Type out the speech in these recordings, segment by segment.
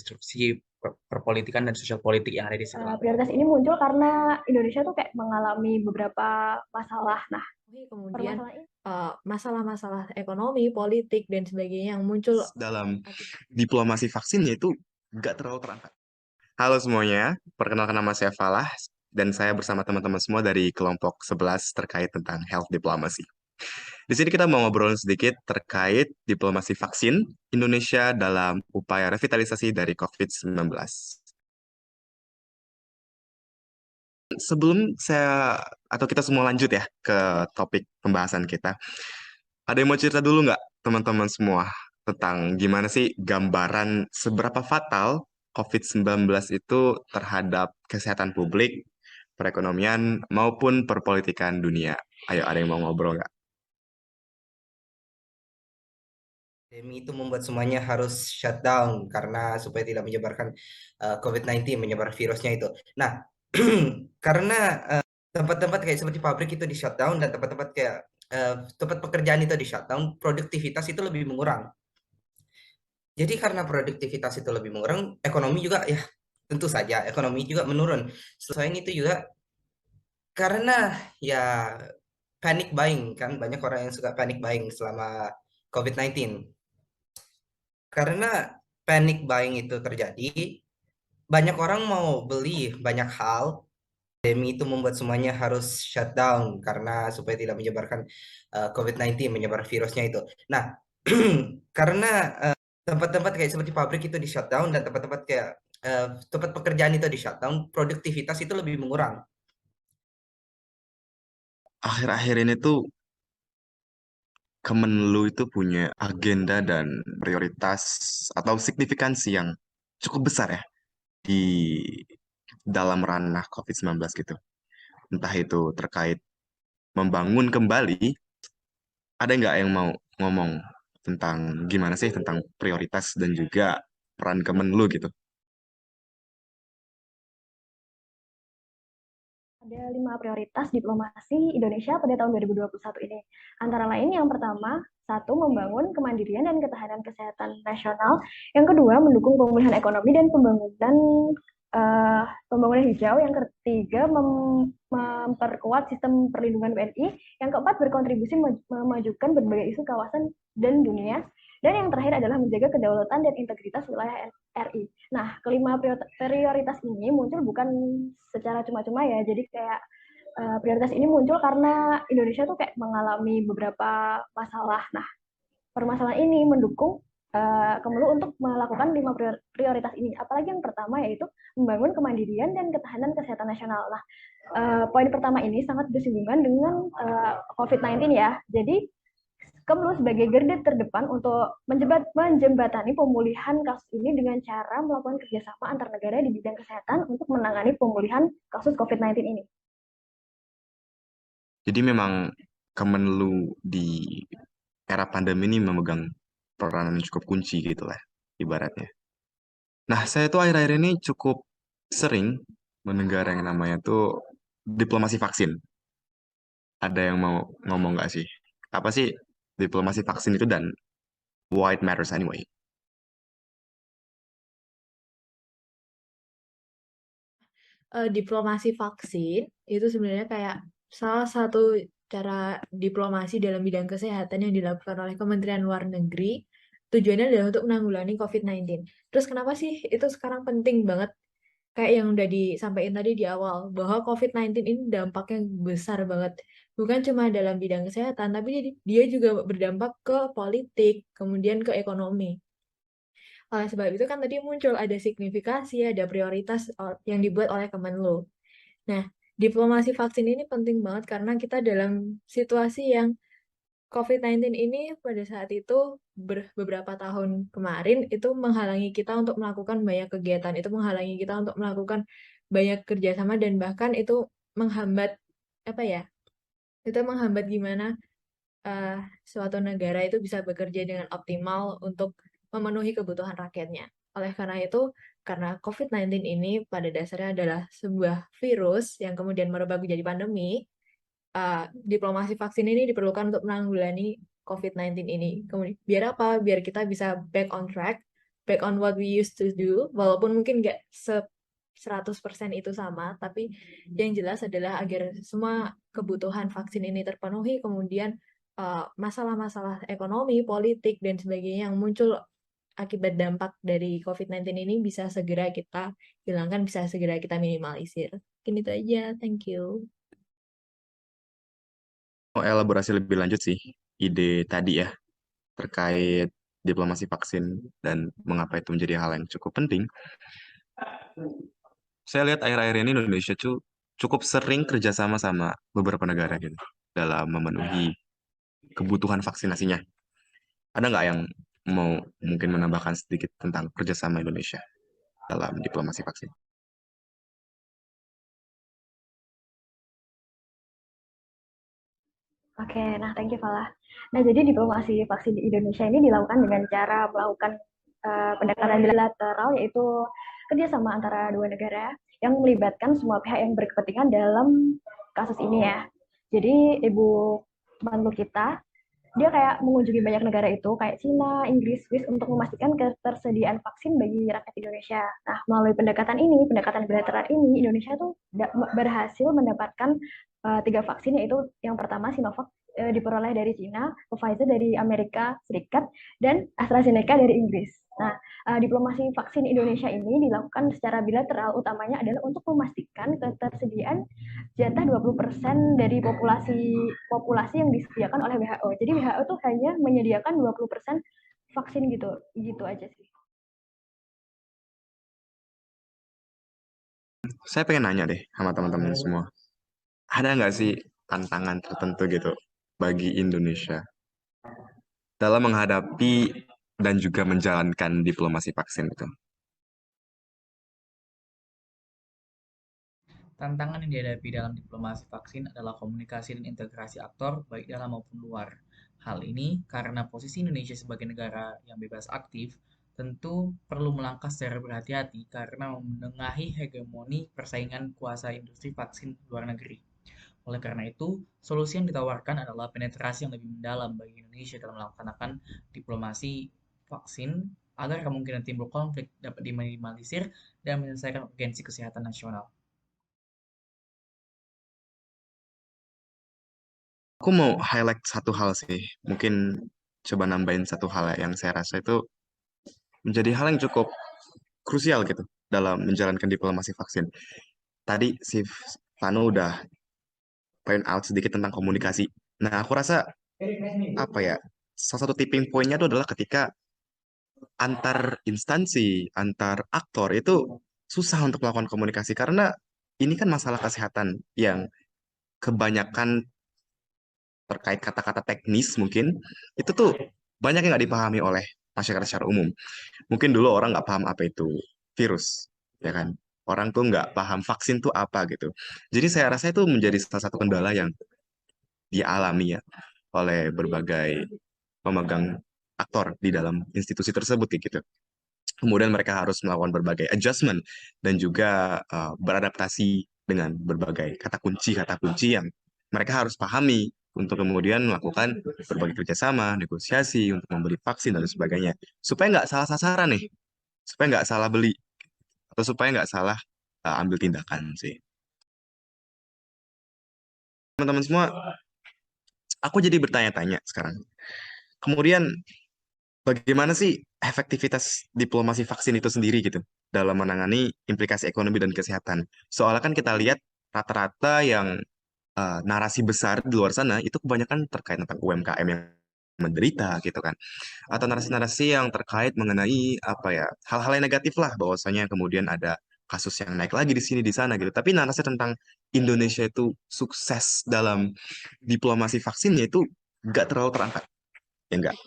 konstruksi perpolitikan dan sosial politik yang ada di sekitar. Prioritas ini muncul karena Indonesia tuh kayak mengalami beberapa masalah. Nah, Kemudian permasalahan ini masalah-masalah ekonomi, politik, dan sebagainya yang muncul dalam diplomasi vaksinnya itu nggak terlalu terangkat. Halo semuanya, perkenalkan nama saya Falah dan saya bersama teman-teman semua dari kelompok 11 terkait tentang health diplomacy. Di sini kita mau ngobrol sedikit terkait diplomasi vaksin Indonesia dalam upaya revitalisasi dari COVID-19. Sebelum saya atau kita semua lanjut ya ke topik pembahasan kita, ada yang mau cerita dulu nggak teman-teman semua tentang gimana sih gambaran seberapa fatal COVID-19 itu terhadap kesehatan publik, perekonomian, maupun perpolitikan dunia? Ayo, ada yang mau ngobrol nggak? Pandemi itu membuat semuanya harus shutdown karena supaya tidak menyebarkan COVID-19, menyebar virusnya itu. Nah, karena tempat-tempat kayak seperti pabrik itu di shutdown dan tempat-tempat kayak tempat pekerjaan itu di shutdown, produktivitas itu lebih mengurang. Jadi karena produktivitas itu lebih mengurang, ekonomi juga ya tentu saja ekonomi juga menurun. Selain itu juga karena ya panic buying kan banyak orang yang suka panic buying selama COVID-19. Karena panic buying itu terjadi, banyak orang mau beli banyak hal. Pandemi itu membuat semuanya harus shutdown karena supaya tidak menyebarkan COVID-19, menyebar virusnya itu. Nah, karena tempat-tempat kayak seperti pabrik itu di shutdown dan tempat-tempat kayak tempat pekerjaan itu di shutdown, produktivitas itu lebih mengurang. Akhir-akhir ini tuh Kemenlu itu punya agenda dan prioritas atau signifikansi yang cukup besar ya di dalam ranah COVID-19 gitu. Entah itu terkait membangun kembali, ada nggak yang mau ngomong tentang gimana sih tentang prioritas dan juga peran Kemenlu gitu? ada 5 prioritas diplomasi Indonesia pada tahun 2021 ini. Antara lain yang pertama, satu, membangun kemandirian dan ketahanan kesehatan nasional. Yang kedua, mendukung pemulihan ekonomi dan pembangunan hijau. Yang ketiga, memperkuat sistem perlindungan WNI. Yang keempat, berkontribusi memajukan berbagai isu kawasan dan dunia. Dan yang terakhir adalah menjaga kedaulatan dan integritas wilayah RI. Nah, kelima prioritas ini muncul bukan secara cuma-cuma ya. Jadi kayak prioritas ini muncul karena Indonesia tuh kayak mengalami beberapa masalah. Nah, permasalahan ini mendukung Kemenlu untuk melakukan 5 prioritas ini. Apalagi yang pertama yaitu membangun kemandirian dan ketahanan kesehatan nasional. Nah, poin pertama ini sangat bersinggungan dengan COVID-19 ya. Jadi Kemenlu sebagai garda terdepan untuk menjembatani pemulihan kasus ini dengan cara melakukan kerjasama antar negara di bidang kesehatan untuk menangani pemulihan kasus COVID-19 ini. Jadi memang Kemenlu di era pandemi ini memegang peranan yang cukup kunci gitu lah, ibaratnya. Nah, saya tuh akhir-akhir ini cukup sering mendengar yang namanya tuh diplomasi vaksin. Ada yang mau ngomong nggak sih? Apa sih diplomasi vaksin itu dan why it matters anyway? Diplomasi vaksin itu sebenarnya kayak salah satu cara diplomasi dalam bidang kesehatan yang dilakukan oleh Kementerian Luar Negeri. Tujuannya adalah untuk menanggulangi COVID-19. Terus kenapa sih itu sekarang penting banget? Kayak yang udah disampaikan tadi di awal, bahwa COVID-19 ini dampaknya besar banget. Bukan cuma dalam bidang kesehatan, tapi dia juga berdampak ke politik, kemudian ke ekonomi. Oleh sebab itu kan tadi muncul ada signifikasi, ada prioritas yang dibuat oleh Kemenlu. Nah, diplomasi vaksin ini penting banget karena kita dalam situasi yang COVID-19 ini pada saat itu beberapa tahun kemarin itu menghalangi kita untuk melakukan banyak kegiatan, itu menghalangi kita untuk melakukan banyak kerjasama dan bahkan itu menghambat apa ya? Itu menghambat gimana eh, suatu negara itu bisa bekerja dengan optimal untuk memenuhi kebutuhan rakyatnya. Oleh karena itu, karena COVID-19 ini pada dasarnya adalah sebuah virus yang kemudian merebak menjadi pandemi, diplomasi vaksin ini diperlukan untuk menanggulangi COVID-19 ini. Kemudian, biar apa? Biar kita bisa back on track, back on what we used to do, walaupun mungkin nggak 100% itu sama, tapi yang jelas adalah agar semua kebutuhan vaksin ini terpenuhi, kemudian masalah-masalah ekonomi, politik, dan sebagainya yang muncul akibat dampak dari COVID-19 ini bisa segera kita hilangkan, bisa segera kita minimalisir. Mungkin itu aja, thank you. Mau elaborasi lebih lanjut sih, ide tadi ya, terkait diplomasi vaksin dan mengapa itu menjadi hal yang cukup penting. Saya lihat akhir-akhir ini Indonesia cukup sering kerjasama sama beberapa negara gitu dalam memenuhi kebutuhan vaksinasinya. Ada nggak yang mau mungkin menambahkan sedikit tentang kerjasama Indonesia dalam diplomasi vaksin? Oke, nah thank you Falah. Nah, jadi diplomasi vaksin di Indonesia ini dilakukan dengan cara melakukan pendekatan bilateral, yaitu kerjasama antara dua negara yang melibatkan semua pihak yang berkepentingan dalam kasus ini ya. Jadi Ibu Menlu kita, dia kayak mengunjungi banyak negara itu, kayak Cina, Inggris, Swiss, untuk memastikan ketersediaan vaksin bagi rakyat Indonesia. Nah, melalui pendekatan bilateral ini, Indonesia tuh berhasil mendapatkan 3 vaksin, yaitu yang pertama Sinovac diperoleh dari Cina, Pfizer dari Amerika Serikat, dan AstraZeneca dari Inggris. Nah, diplomasi vaksin Indonesia ini dilakukan secara bilateral, utamanya adalah untuk memastikan ketersediaan jatah 20% dari populasi yang disediakan oleh WHO. Jadi WHO tuh hanya menyediakan 20% vaksin gitu. Gitu aja sih. Saya pengen nanya deh sama teman-teman semua. Ada nggak sih tantangan tertentu gitu bagi Indonesia dalam menghadapi dan juga menjalankan diplomasi vaksin itu? Tantangan yang dihadapi dalam diplomasi vaksin adalah komunikasi dan integrasi aktor baik dalam maupun luar. Hal ini karena posisi Indonesia sebagai negara yang bebas aktif tentu perlu melangkah secara berhati-hati karena menengahi hegemoni persaingan kuasa industri vaksin luar negeri. Oleh karena itu, solusi yang ditawarkan adalah penetrasi yang lebih mendalam bagi Indonesia dalam melaksanakan diplomasi vaksin agar kemungkinan timbul konflik dapat diminimalisir dan menyelesaikan urgensi kesehatan nasional. Aku mau highlight satu hal sih. Mungkin coba nambahin satu hal yang saya rasa itu menjadi hal yang cukup krusial gitu dalam menjalankan diplomasi vaksin. Tadi si Vano udah point out sedikit tentang komunikasi. Nah, aku rasa apa ya? Salah satu tipping point-nya itu adalah ketika antar instansi, antar aktor itu susah untuk melakukan komunikasi karena ini kan masalah kesehatan yang kebanyakan terkait kata-kata teknis mungkin itu tuh banyak yang nggak dipahami oleh masyarakat secara umum. Mungkin dulu orang nggak paham apa itu virus, ya kan? Orang tuh nggak paham vaksin tuh apa gitu. Jadi saya rasa itu menjadi salah satu kendala yang dialami ya oleh berbagai pemegang aktor di dalam institusi tersebut kayak gitu. Kemudian mereka harus melakukan berbagai adjustment dan juga beradaptasi dengan berbagai kata kunci yang mereka harus pahami untuk kemudian melakukan berbagai kerjasama, negosiasi untuk membeli vaksin dan sebagainya. Supaya nggak salah sasaran nih, supaya nggak salah beli, atau supaya nggak salah ambil tindakan sih. Teman-teman semua, aku jadi bertanya-tanya sekarang. Kemudian bagaimana sih efektivitas diplomasi vaksin itu sendiri gitu dalam menangani implikasi ekonomi dan kesehatan? Soalnya kan kita lihat rata-rata yang narasi besar di luar sana itu kebanyakan terkait tentang UMKM yang menderita gitu kan, atau narasi-narasi yang terkait mengenai apa ya hal-hal yang negatif lah, bahwasanya kemudian ada kasus yang naik lagi di sini di sana gitu. Tapi narasi tentang Indonesia itu sukses dalam diplomasi vaksinnya itu nggak terlalu terangkat, ya enggak.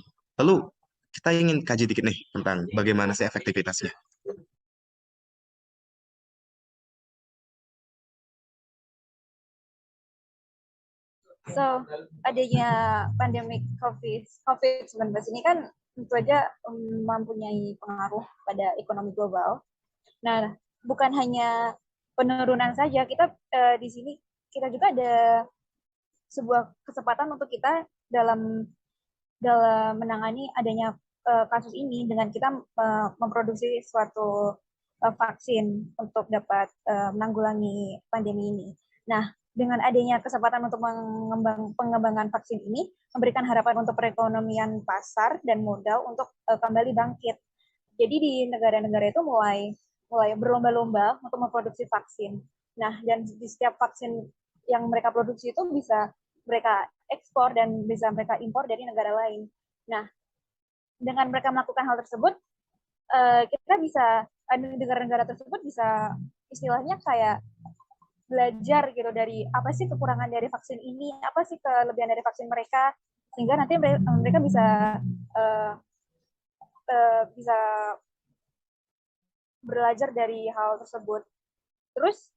Lalu kita ingin kaji dikit nih tentang bagaimana sih efektivitasnya. So, adanya pandemik COVID-19 ini kan tentu aja mempunyai pengaruh pada ekonomi global. Nah, bukan hanya penurunan saja, kita di sini kita juga ada sebuah kesempatan untuk kita dalam menangani adanya kasus ini dengan kita memproduksi suatu vaksin untuk dapat menanggulangi pandemi ini. Nah, dengan adanya kesempatan untuk pengembangan vaksin ini memberikan harapan untuk perekonomian pasar dan modal untuk kembali bangkit. Jadi di negara-negara itu mulai berlomba-lomba untuk memproduksi vaksin. Nah, dan di setiap vaksin yang mereka produksi itu bisa mereka ekspor dan bisa mereka impor dari negara lain. Nah, dengan mereka melakukan hal tersebut, kita bisa, negara-negara tersebut bisa istilahnya kayak belajar gitu dari apa sih kekurangan dari vaksin ini, apa sih kelebihan dari vaksin mereka, sehingga nanti mereka bisa bisa belajar dari hal tersebut. Terus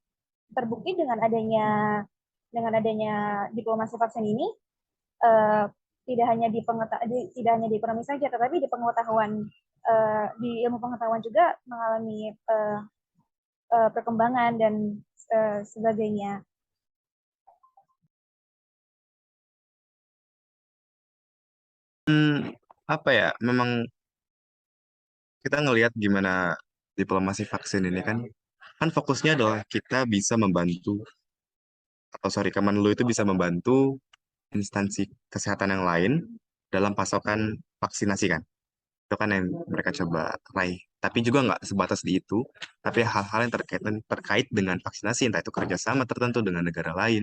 terbukti dengan adanya diplomasi vaksin ini, tidak hanya di ekonomi saja, tetapi di pengetahuan, di ilmu pengetahuan juga mengalami perkembangan dan sebagainya. Apa ya, memang kita ngelihat gimana diplomasi vaksin ini kan fokusnya adalah kita bisa membantu, atau sorry, Kemenlu itu bisa membantu instansi kesehatan yang lain dalam pasokan vaksinasi kan. Itu kan yang mereka coba raih. Tapi juga nggak sebatas di itu, tapi hal-hal yang terkait dengan vaksinasi, entah itu kerjasama tertentu dengan negara lain,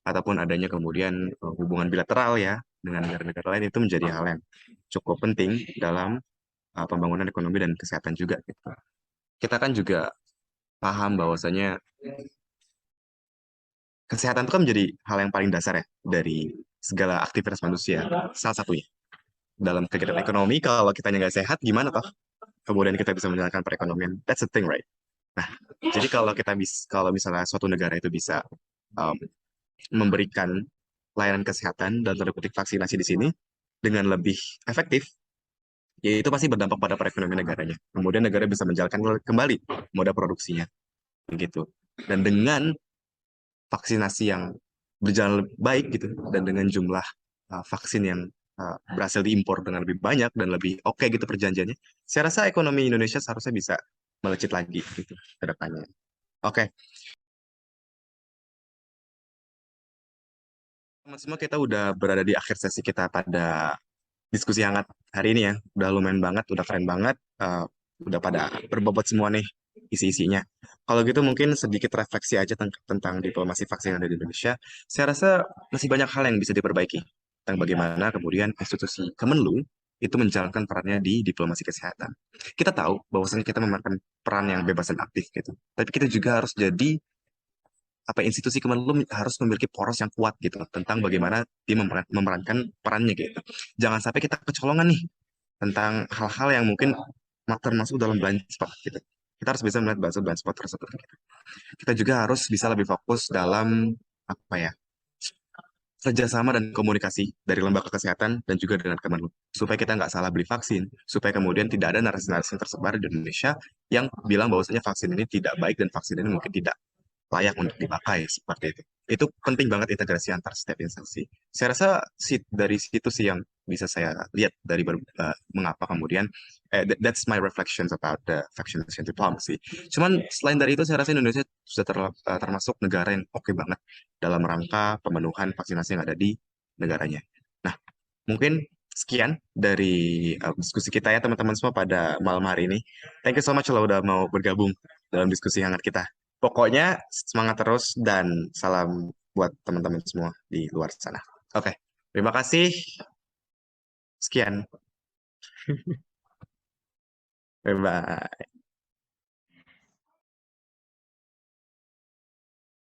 ataupun adanya kemudian hubungan bilateral ya dengan negara-negara lain, itu menjadi hal yang cukup penting dalam pembangunan ekonomi dan kesehatan juga gitu. Kita kan juga paham bahwasanya kesehatan itu kan menjadi hal yang paling dasar ya dari segala aktivitas manusia. Salah satunya dalam kegiatan ekonomi, kalau kita nggak sehat, gimana toh? Kemudian kita bisa menjalankan perekonomian. That's the thing, right? Nah, jadi kalau misalnya suatu negara itu bisa um, memberikan layanan kesehatan dan tanda kutip vaksinasi di sini dengan lebih efektif, ya itu pasti berdampak pada perekonomian negaranya. Kemudian negara bisa menjalankan kembali moda produksinya, gitu. Dan dengan vaksinasi yang berjalan lebih baik gitu, dan dengan jumlah vaksin yang berhasil diimpor dengan lebih banyak dan lebih oke gitu perjanjiannya, saya rasa ekonomi Indonesia seharusnya bisa melejit lagi gitu ke depannya. Oke, teman semua, kita udah berada di akhir sesi kita pada diskusi hangat hari ini ya. Udah lumayan banget, udah keren banget, udah pada berbobot semua nih isi-isinya. Kalau gitu mungkin sedikit refleksi aja tentang diplomasi vaksin yang ada di Indonesia. Saya rasa masih banyak hal yang bisa diperbaiki tentang bagaimana kemudian institusi Kemenlu itu menjalankan perannya di diplomasi kesehatan. Kita tahu bahwasanya kita memainkan peran yang bebas dan aktif gitu. Tapi kita juga harus jadi institusi Kemenlu harus memiliki poros yang kuat gitu tentang bagaimana dia memerankan perannya gitu. Jangan sampai kita kecolongan nih tentang hal-hal yang mungkin termasuk dalam blind spot gitu. Kita harus bisa melihat blind spot tersebut gitu. Kita juga harus bisa lebih fokus dalam apa ya, kerjasama dan komunikasi dari lembaga kesehatan dan juga dengan Kemenlu, supaya kita nggak salah beli vaksin, supaya kemudian tidak ada narasi-narasi yang tersebar di Indonesia yang bilang bahwasanya vaksin ini tidak baik dan vaksin ini mungkin tidak layak untuk dipakai seperti itu. Itu penting banget integrasi antar setiap instansi. Saya rasa dari situ sih yang bisa saya lihat dari mengapa kemudian that's my reflections about the vaccination diplomacy. Cuman selain dari itu saya rasa Indonesia sudah termasuk negara yang oke banget dalam rangka pemenuhan vaksinasi yang ada di negaranya. Nah, mungkin sekian dari diskusi kita ya teman-teman semua pada malam hari ini. Thank you so much lo udah mau bergabung dalam diskusi hangat kita. Pokoknya semangat terus dan salam buat teman-teman semua di luar sana. Oke, terima kasih. Sekian. Bye-bye.